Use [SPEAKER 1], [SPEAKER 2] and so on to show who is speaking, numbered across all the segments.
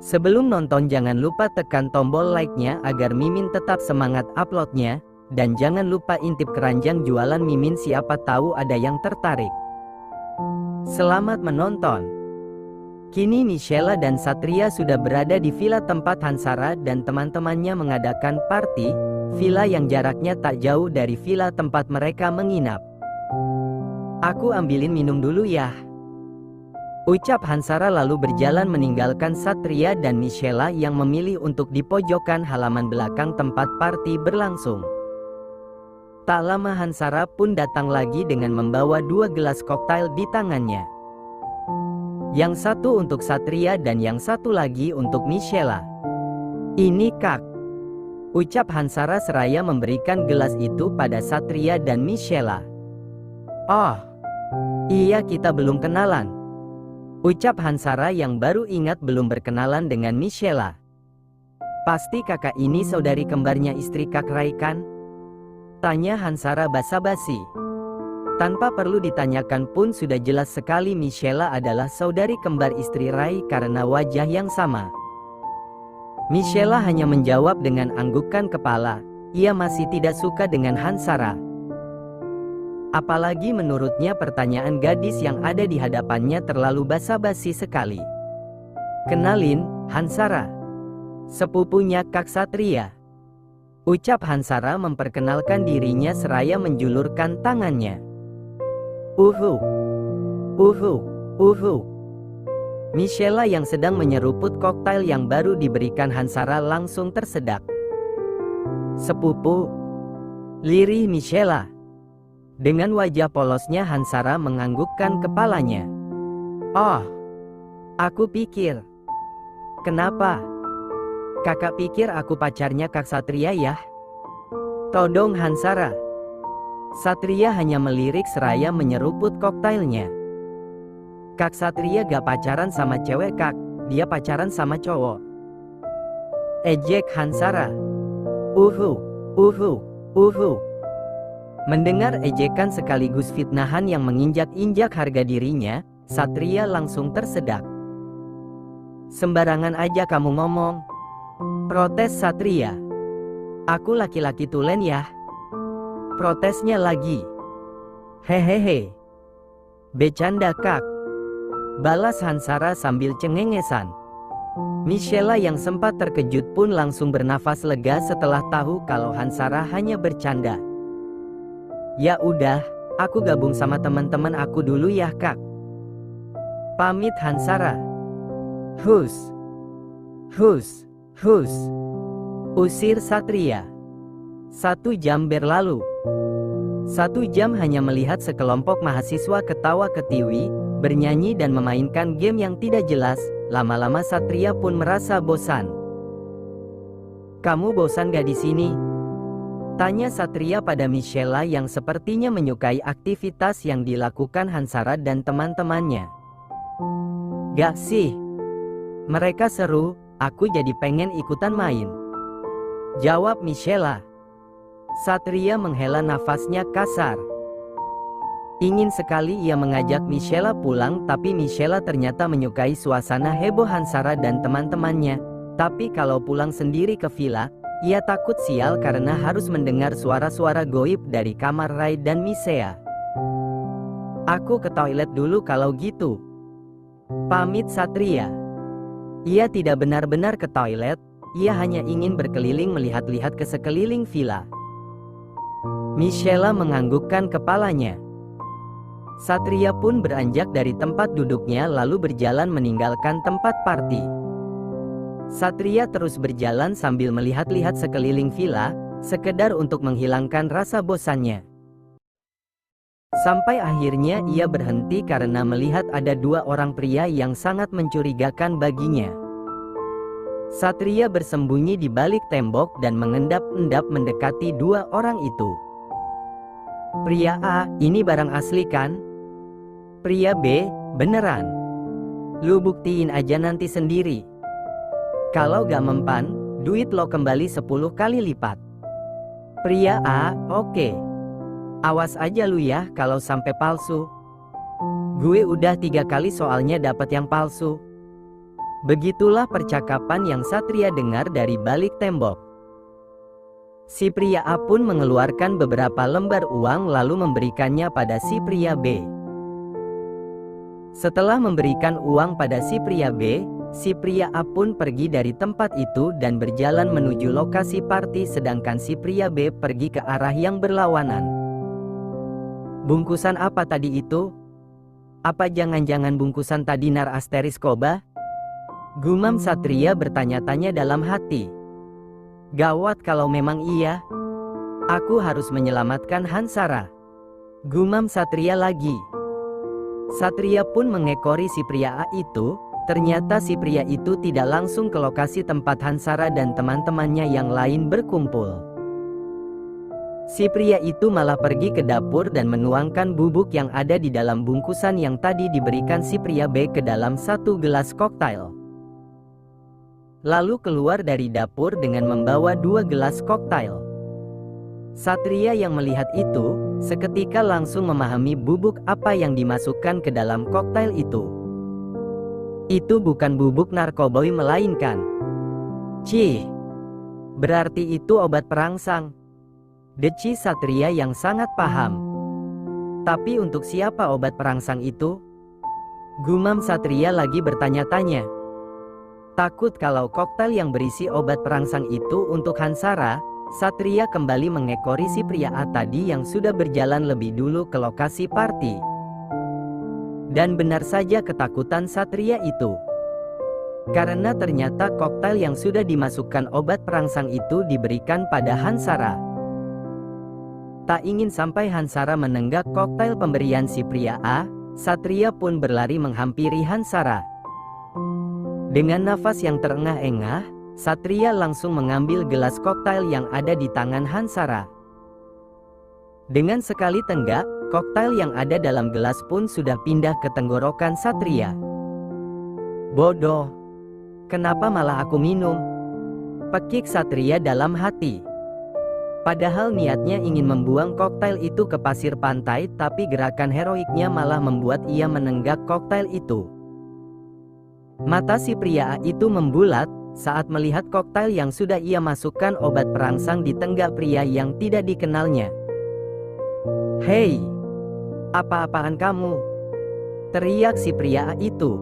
[SPEAKER 1] Sebelum nonton jangan lupa tekan tombol like-nya agar Mimin tetap semangat uploadnya. Dan jangan lupa intip keranjang jualan Mimin, siapa tahu ada yang tertarik. Selamat menonton. Kini Michela dan Satria sudah berada di villa tempat Hansara dan teman-temannya mengadakan party. Villa yang jaraknya tak jauh dari villa tempat mereka menginap. Aku ambilin minum dulu ya, ucap Hansara lalu berjalan meninggalkan Satria dan Michela yang memilih untuk di pojokan halaman belakang tempat party berlangsung. Tak lama Hansara pun datang lagi dengan membawa 2 gelas koktail di tangannya. Yang satu untuk Satria dan yang satu lagi untuk Michela. Ini Kak, ucap Hansara seraya memberikan gelas itu pada Satria dan Michela. Oh, iya kita belum kenalan, ucap Hansara yang baru ingat belum berkenalan dengan Michela. Pasti kakak ini saudari kembarnya istri Kak Rai kan? Tanya Hansara basa-basi. Tanpa perlu ditanyakan pun sudah jelas sekali Michela adalah saudari kembar istri Rai karena wajah yang sama. Michela hanya menjawab dengan anggukan kepala. Ia masih tidak suka dengan Hansara. Apalagi menurutnya pertanyaan gadis yang ada di hadapannya terlalu basa-basi sekali. Kenalin, Hansara, sepupunya Kak Satria, ucap Hansara memperkenalkan dirinya seraya menjulurkan tangannya. Uhu. Michela yang sedang menyeruput koktail yang baru diberikan Hansara langsung tersedak. Sepupu, lirih Michela. Dengan wajah polosnya Hansara menganggukkan kepalanya. Oh, aku pikir. Kenapa? Kakak pikir aku pacarnya Kak Satria ya? Todong Hansara. Satria hanya melirik seraya menyeruput koktailnya. Kak Satria gak pacaran sama cewek Kak, dia pacaran sama cowok, ejek Hansara. Uhu. Mendengar ejekan sekaligus fitnahan yang menginjak-injak harga dirinya, Satria langsung tersedak. Sembarangan aja kamu ngomong, protes Satria. Aku laki-laki tulen ya, protesnya lagi. Hehehe, becanda Kak, balas Hansara sambil cengengesan. Michela yang sempat terkejut pun langsung bernafas lega setelah tahu kalau Hansara hanya bercanda. Ya udah, aku gabung sama teman-teman aku dulu ya Kak, pamit Hansara. Hus, usir Satria. 1 jam berlalu. 1 jam hanya melihat sekelompok mahasiswa ketawa ketiwi, bernyanyi dan memainkan game yang tidak jelas. Lama-lama Satria pun merasa bosan. Kamu bosan gak di sini? Tanya Satria pada Michela yang sepertinya menyukai aktivitas yang dilakukan Hansara dan teman-temannya. Gak sih, mereka seru, aku jadi pengen ikutan main, jawab Michela. Satria menghela nafasnya kasar. Ingin sekali ia mengajak Michela pulang, tapi Michela ternyata menyukai suasana heboh Hansara dan teman-temannya. Tapi kalau pulang sendiri ke villa, ia takut sial karena harus mendengar suara-suara goib dari kamar Rai dan Misea. Aku ke toilet dulu kalau gitu, pamit Satria. Ia tidak benar-benar ke toilet, ia hanya ingin berkeliling melihat-lihat ke sekeliling villa. Michela menganggukkan kepalanya. Satria pun beranjak dari tempat duduknya lalu berjalan meninggalkan tempat party. Satria terus berjalan sambil melihat-lihat sekeliling villa, sekedar untuk menghilangkan rasa bosannya. Sampai akhirnya ia berhenti karena melihat ada 2 orang pria yang sangat mencurigakan baginya. Satria bersembunyi di balik tembok dan mengendap-endap mendekati 2 orang itu. Pria A, ini barang asli kan? Pria B, beneran. Lu buktiin aja nanti sendiri. Kalau gak mempan, duit lo kembali 10 kali lipat. Pria A, oke. Awas aja lu ya kalau sampai palsu. Gue udah 3 kali soalnya dapat yang palsu, Begitulah percakapan yang Satria dengar dari balik tembok. Si pria A pun mengeluarkan beberapa lembar uang lalu memberikannya pada si pria B. Setelah memberikan uang pada si pria B, si pria A pun pergi dari tempat itu dan berjalan menuju lokasi party, sedangkan si pria B pergi ke arah yang berlawanan. Bungkusan apa tadi itu? Apa jangan-jangan bungkusan tadi nar asteris koba? Gumam Satria bertanya-tanya dalam hati. Gawat kalau memang iya. Aku harus menyelamatkan Hansara. Gumam Satria lagi. Satria pun mengekori si pria A itu. Ternyata si pria itu tidak langsung ke lokasi tempat Hansara dan teman-temannya yang lain berkumpul. Si pria itu malah pergi ke dapur dan menuangkan bubuk yang ada di dalam bungkusan yang tadi diberikan si pria B ke dalam satu gelas koktail. Lalu keluar dari dapur dengan membawa 2 gelas koktail. Satria yang melihat itu, seketika langsung memahami bubuk apa yang dimasukkan ke dalam koktail itu. Itu bukan bubuk narkoboy melainkan. Cih, berarti itu obat perangsang. Deci Satria yang sangat paham. Tapi untuk siapa obat perangsang itu? Gumam Satria lagi bertanya-tanya. Takut kalau koktail yang berisi obat perangsang itu untuk Hansara, Satria kembali mengekori si pria A tadi yang sudah berjalan lebih dulu ke lokasi party. Dan benar saja ketakutan Satria itu. Karena ternyata koktail yang sudah dimasukkan obat perangsang itu diberikan pada Hansara. Tak ingin sampai Hansara menenggak koktail pemberian si pria A, Satria pun berlari menghampiri Hansara. Dengan nafas yang terengah-engah, Satria langsung mengambil gelas koktail yang ada di tangan Hansara. Dengan sekali tenggak, koktail yang ada dalam gelas pun sudah pindah ke tenggorokan Satria. Bodoh, kenapa malah aku minum? Pekik Satria dalam hati. Padahal niatnya ingin membuang koktail itu ke pasir pantai, tapi gerakan heroiknya malah membuat ia menenggak koktail itu. Mata si pria itu membulat saat melihat koktail yang sudah ia masukkan obat perangsang di tenggak pria yang tidak dikenalnya. Hei, apa-apaan kamu? Teriak si pria itu.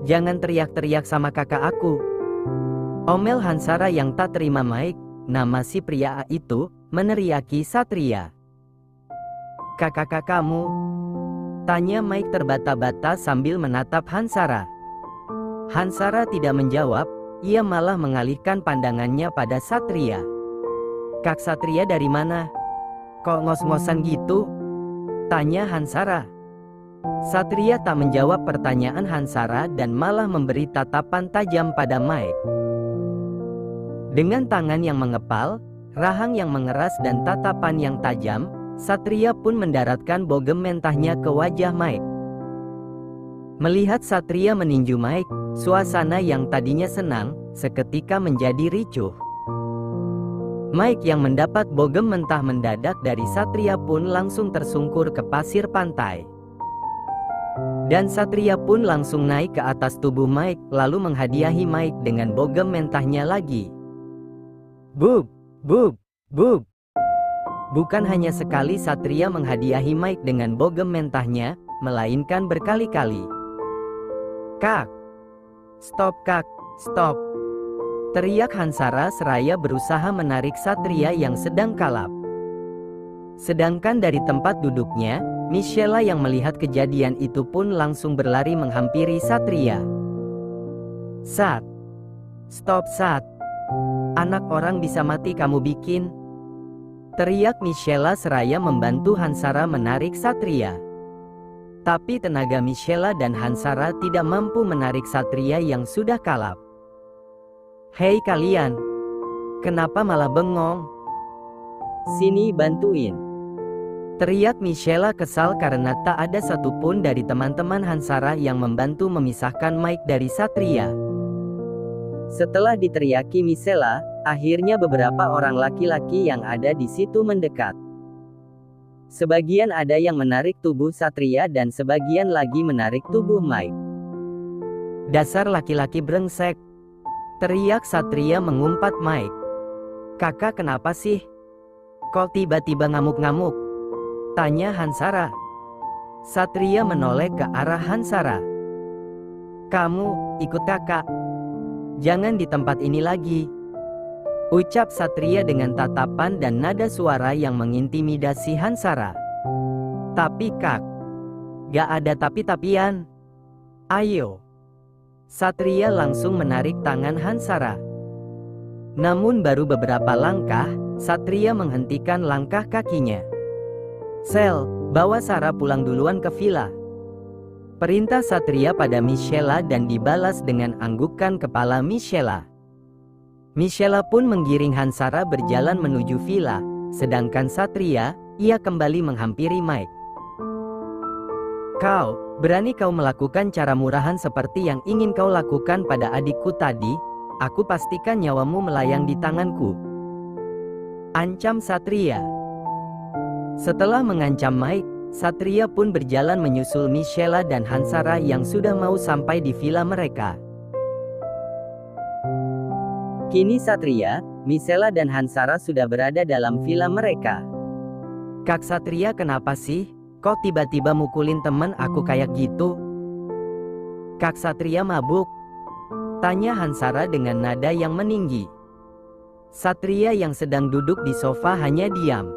[SPEAKER 1] Jangan teriak-teriak sama kakak aku. Omel Hansara yang tak terima Mike, nama si pria itu, meneriaki Satria. Kakak kamu? Tanya Mike terbata-bata sambil menatap Hansara. Hansara tidak menjawab, ia malah mengalihkan pandangannya pada Satria. Kak Satria dari mana? Kok ngos-ngosan gitu? Tanya Hansara. Satria tak menjawab pertanyaan Hansara dan malah memberi tatapan tajam pada Mike. Dengan tangan yang mengepal, rahang yang mengeras dan tatapan yang tajam, Satria pun mendaratkan bogem mentahnya ke wajah Mike. Melihat Satria meninju Mike, suasana yang tadinya senang, seketika menjadi ricuh. Mike yang mendapat bogem mentah mendadak dari Satria pun langsung tersungkur ke pasir pantai. Dan Satria pun langsung naik ke atas tubuh Mike, lalu menghadiahi Mike dengan bogem mentahnya lagi. Bub, bub, bub. Bukan hanya sekali Satria menghadiahi Mike dengan bogem mentahnya, melainkan berkali-kali. Kak! Stop kak, stop! Teriak Hansara seraya berusaha menarik Satria yang sedang kalap. Sedangkan dari tempat duduknya, Michela yang melihat kejadian itu pun langsung berlari menghampiri Satria. Sat! Stop Sat! Anak orang bisa mati kamu bikin! Teriak Michela seraya membantu Hansara menarik Satria. Tapi tenaga Michela dan Hansara tidak mampu menarik Satria yang sudah kalap. Hei kalian! Kenapa malah bengong? Sini bantuin! Teriak Michela kesal karena tak ada satupun dari teman-teman Hansara yang membantu memisahkan Mike dari Satria. Setelah diteriaki Michela, akhirnya beberapa orang laki-laki yang ada di situ mendekat. Sebagian ada yang menarik tubuh Satria dan sebagian lagi menarik tubuh Mike. Dasar laki-laki brengsek, teriak Satria mengumpat Mike. Kakak kenapa sih? Kok tiba-tiba ngamuk-ngamuk? Tanya Hansara. Satria menoleh ke arah Hansara. Kamu, ikut kakak. Jangan di tempat ini lagi. Ucap Satria dengan tatapan dan nada suara yang mengintimidasi Hansara. Tapi kak, gak ada tapi-tapian. Ayo. Satria langsung menarik tangan Hansara. Namun baru beberapa langkah, Satria menghentikan langkah kakinya. Sel, bawa Sarah pulang duluan ke villa. Perintah Satria pada Michela dan dibalas dengan anggukan kepala Michela. Michela pun menggiring Hansara berjalan menuju villa, sedangkan Satria, ia kembali menghampiri Mike. Kau, berani kau melakukan cara murahan seperti yang ingin kau lakukan pada adikku tadi? Aku pastikan nyawamu melayang di tanganku. Ancam Satria. Setelah mengancam Mike, Satria pun berjalan menyusul Michela dan Hansara yang sudah mau sampai di villa mereka. Kini Satria, Michela dan Hansara sudah berada dalam villa mereka. Kak Satria kenapa sih? Kok tiba-tiba mukulin temen aku kayak gitu? Kak Satria mabuk? Tanya Hansara dengan nada yang meninggi. Satria yang sedang duduk di sofa hanya diam.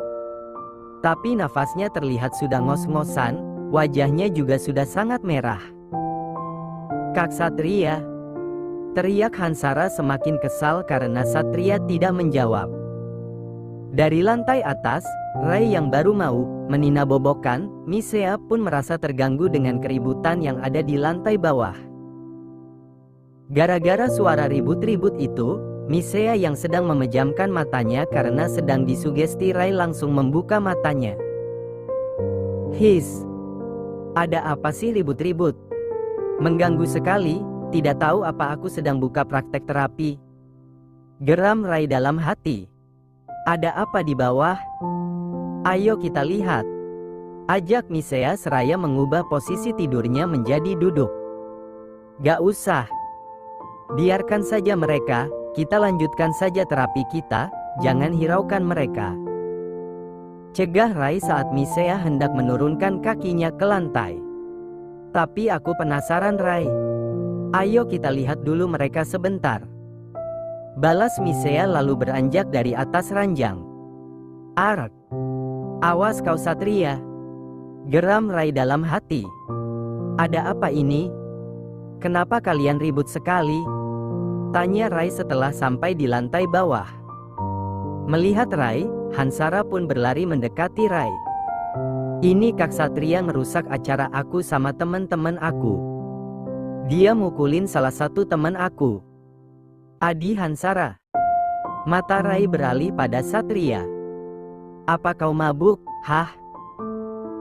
[SPEAKER 1] Tapi nafasnya terlihat sudah ngos-ngosan, wajahnya juga sudah sangat merah. Kak Satria, teriak Hansara semakin kesal karena Satria tidak menjawab. Dari lantai atas, Rai yang baru mau meninabobokan, Misea pun merasa terganggu dengan keributan yang ada di lantai bawah. Gara-gara suara ribut-ribut itu, Misea yang sedang memejamkan matanya karena sedang disugesti Rai langsung membuka matanya. His, ada apa sih ribut-ribut? Mengganggu sekali, tidak tahu apa aku sedang buka praktek terapi. Geram Rai dalam hati. Ada apa di bawah? Ayo kita lihat. Ajak Misea seraya mengubah posisi tidurnya menjadi duduk. Gak usah. Biarkan saja mereka, kita lanjutkan saja terapi kita, jangan hiraukan mereka. Cegah Rai saat Misea hendak menurunkan kakinya ke lantai. Tapi aku penasaran Rai. Ayo kita lihat dulu mereka sebentar. Balas Misea lalu beranjak dari atas ranjang. Arak. Awas kau Satria. Geram Rai dalam hati. Ada apa ini? Kenapa kalian ribut sekali? Tanya Rai setelah sampai di lantai bawah. Melihat Rai, Hansara pun berlari mendekati Rai. Ini Kak Satria ngerusak acara aku sama teman-teman aku. Dia mukulin salah satu teman aku. Adi Hansara. Mata Rai beralih pada Satria. Apa kau mabuk? Hah?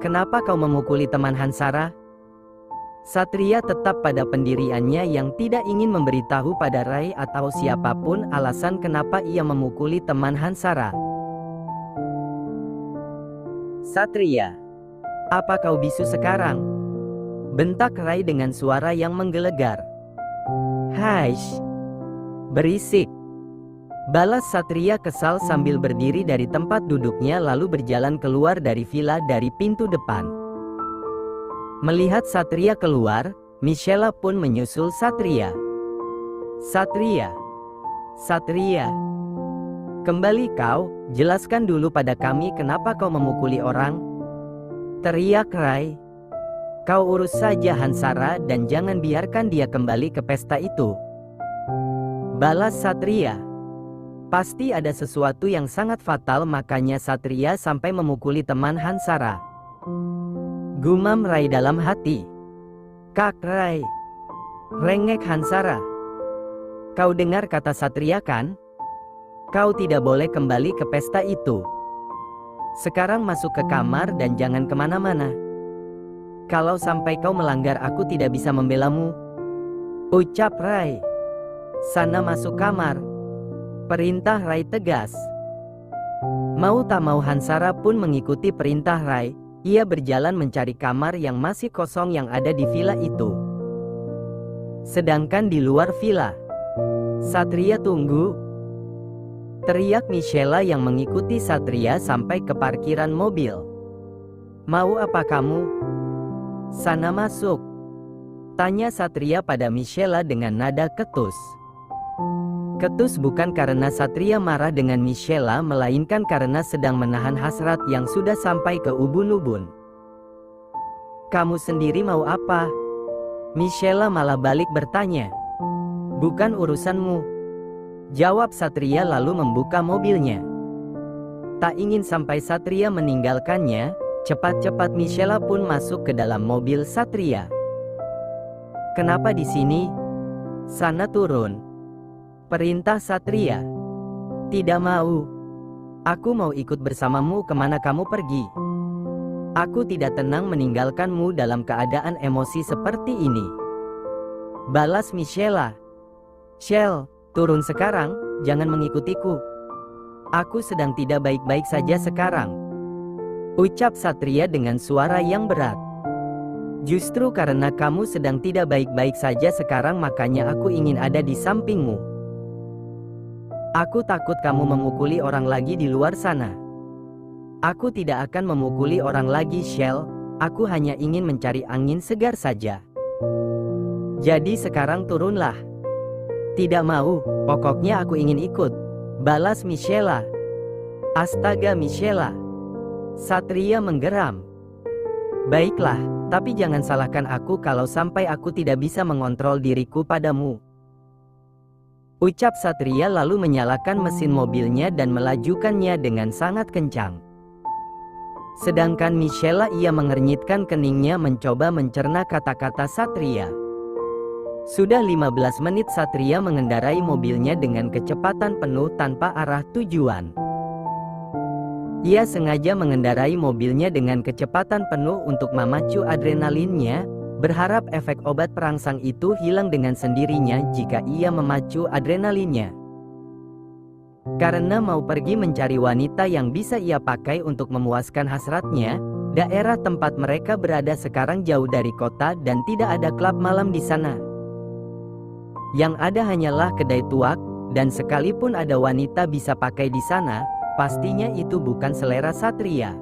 [SPEAKER 1] Kenapa kau memukuli teman Hansara? Satria tetap pada pendiriannya yang tidak ingin memberitahu pada Rai atau siapapun alasan kenapa ia memukuli teman Hansara. Satria, apa kau bisu sekarang? Bentak Rai dengan suara yang menggelegar. Haish, berisik. Balas Satria kesal sambil berdiri dari tempat duduknya lalu berjalan keluar dari villa dari pintu depan. Melihat Satria keluar, Michela pun menyusul Satria. Satria, Satria, kembali kau, jelaskan dulu pada kami kenapa kau memukuli orang. Teriak Rai. Kau urus saja Hansara dan jangan biarkan dia kembali ke pesta itu. Balas Satria. Pasti ada sesuatu yang sangat fatal makanya Satria sampai memukuli teman Hansara. Gumam Rai dalam hati. Kak Rai. Rengek Hansara. Kau dengar kata Satria kan? Kau tidak boleh kembali ke pesta itu. Sekarang masuk ke kamar dan jangan kemana-mana. Kalau sampai kau melanggar aku tidak bisa membelamu. Ucap Rai. Sana masuk kamar. Perintah Rai tegas. Mau tak mau Hansara pun mengikuti perintah Rai. Ia berjalan mencari kamar yang masih kosong yang ada di villa itu. Sedangkan di luar villa, Satria tunggu, teriak Michela yang mengikuti Satria sampai ke parkiran mobil. Mau apa kamu? Sana masuk, tanya Satria pada Michela dengan nada ketus. Ketus bukan karena Satria marah dengan Michela, melainkan karena sedang menahan hasrat yang sudah sampai ke ubun-ubun. Kamu sendiri mau apa? Michela malah balik bertanya. Bukan urusanmu, jawab Satria lalu membuka mobilnya. Tak ingin sampai Satria meninggalkannya, cepat-cepat Michela pun masuk ke dalam mobil Satria. Kenapa di sini? Sana turun, perintah Satria. Tidak mau. Aku mau ikut bersamamu kemana kamu pergi. Aku tidak tenang meninggalkanmu dalam keadaan emosi seperti ini, balas Michela. Shell, turun sekarang, jangan mengikutiku. Aku sedang tidak baik-baik saja sekarang, ucap Satria dengan suara yang berat. Justru karena kamu sedang tidak baik-baik saja sekarang, makanya aku ingin ada di sampingmu. Aku takut kamu memukuli orang lagi di luar sana. Aku tidak akan memukuli orang lagi, Shell. Aku hanya ingin mencari angin segar saja. Jadi sekarang turunlah. Tidak mau, pokoknya aku ingin ikut, balas Michela. Astaga Michela, Satria menggeram. Baiklah, tapi jangan salahkan aku kalau sampai aku tidak bisa mengontrol diriku padamu, ucap Satria lalu menyalakan mesin mobilnya dan melajukannya dengan sangat kencang. Sedangkan Michela ia mengernyitkan keningnya mencoba mencerna kata-kata Satria. Sudah 15 menit Satria mengendarai mobilnya dengan kecepatan penuh tanpa arah tujuan. Ia sengaja mengendarai mobilnya dengan kecepatan penuh untuk memacu adrenalinnya, berharap efek obat perangsang itu hilang dengan sendirinya jika ia memacu adrenalinnya. Karena mau pergi mencari wanita yang bisa ia pakai untuk memuaskan hasratnya, daerah tempat mereka berada sekarang jauh dari kota dan tidak ada klub malam di sana. Yang ada hanyalah kedai tuak, dan sekalipun ada wanita bisa pakai di sana, pastinya itu bukan selera Satria.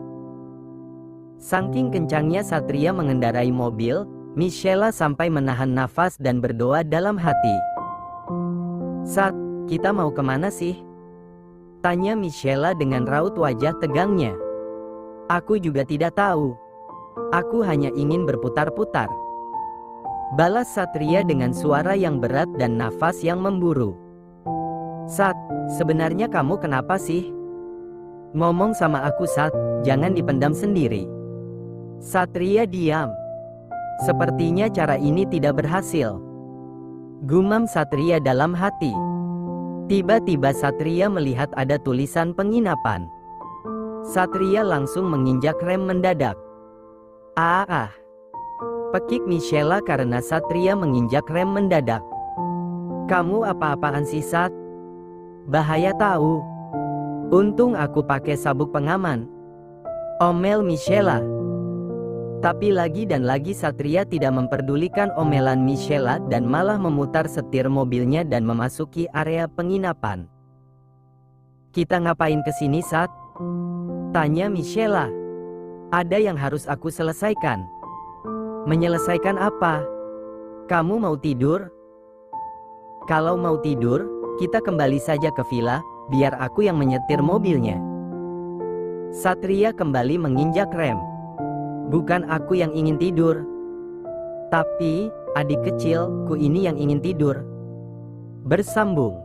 [SPEAKER 1] Saking kencangnya Satria mengendarai mobil, Michela sampai menahan nafas dan berdoa dalam hati. Sat, kita mau kemana sih? Tanya Michela dengan raut wajah tegangnya. Aku juga tidak tahu. Aku hanya ingin berputar-putar, balas Satria dengan suara yang berat dan nafas yang memburu. Sat, sebenarnya kamu kenapa sih? Ngomong sama aku Sat, jangan dipendam sendiri. Satria diam. Sepertinya cara ini tidak berhasil, gumam Satria dalam hati. Tiba-tiba Satria melihat ada tulisan penginapan. Satria langsung menginjak rem mendadak. Pekik Michela karena Satria menginjak rem mendadak. Kamu apa-apaan sih Sat? Bahaya tahu. Untung aku pakai sabuk pengaman, omel Michela. Tapi lagi dan lagi Satria tidak memperdulikan omelan Michela dan malah memutar setir mobilnya dan memasuki area penginapan. Kita ngapain kesini Sat? Tanya Michela. Ada yang harus aku selesaikan. Menyelesaikan apa? Kamu mau tidur? Kalau mau tidur, kita kembali saja ke villa, biar aku yang menyetir mobilnya. Satria kembali menginjak rem. Bukan aku yang ingin tidur, tapi adik kecilku ini yang ingin tidur, bersambung.